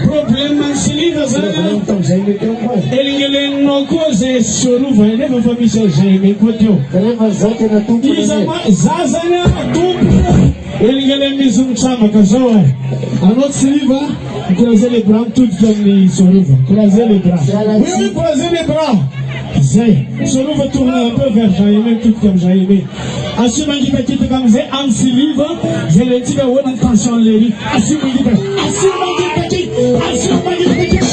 Problema siliva zana elingelen no koze shoruva never for me so jaime kotyo zazana tumpu elingelen mizum chama kazoa anot siliva croiser les bras tout comme les shoruva croiser les bras oui croiser les bras Zay, Solo va tourner un peu vers Jaime, tout comme Jaime. Assumez qu'il va quitter comme Zay, en siliva, je l'ai dit, on a attention les riz. Assumez qu'il va quitter, assumez qu'il va quitter, assumez qu'il va quitter,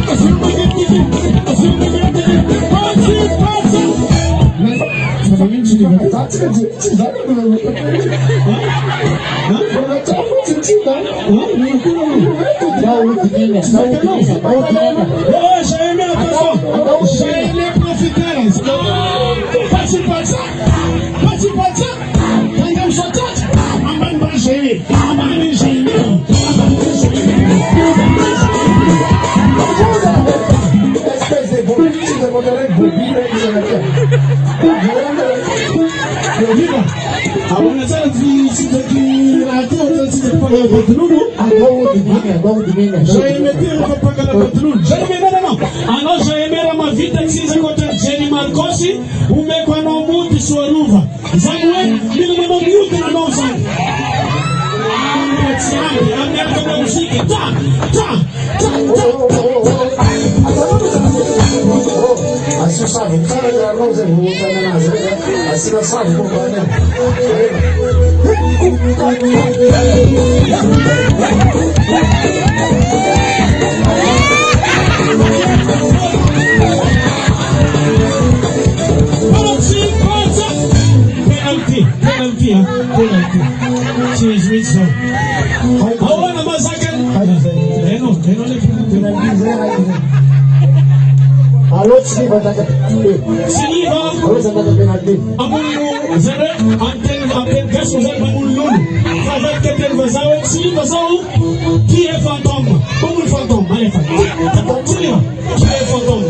assumez qu'il va quitter, assumez qu'il va quitter, ça va bien, tu vas J'ai profité. Pas-y pas ça. Quand il me chante, on va manger. Espèce de bobine, c'est de bobine. Jaime ma vita kisiza kwa Jenny Marcosi umekwa na muti swaruva zamwe mimi mama muti na noza ameka muziki ta Assim sabe, cara da rosa volta na nazaré, assim não sabe como vai. Penalty. Change with so. How one of us again? I know. Alors, Siliva, zare antenne gas vous avez mon loulou. Avec quelqu'un vous avez Siliva qui est fantôme. Comme le fantôme, allez fantôme. Siliva, qui est fantôme.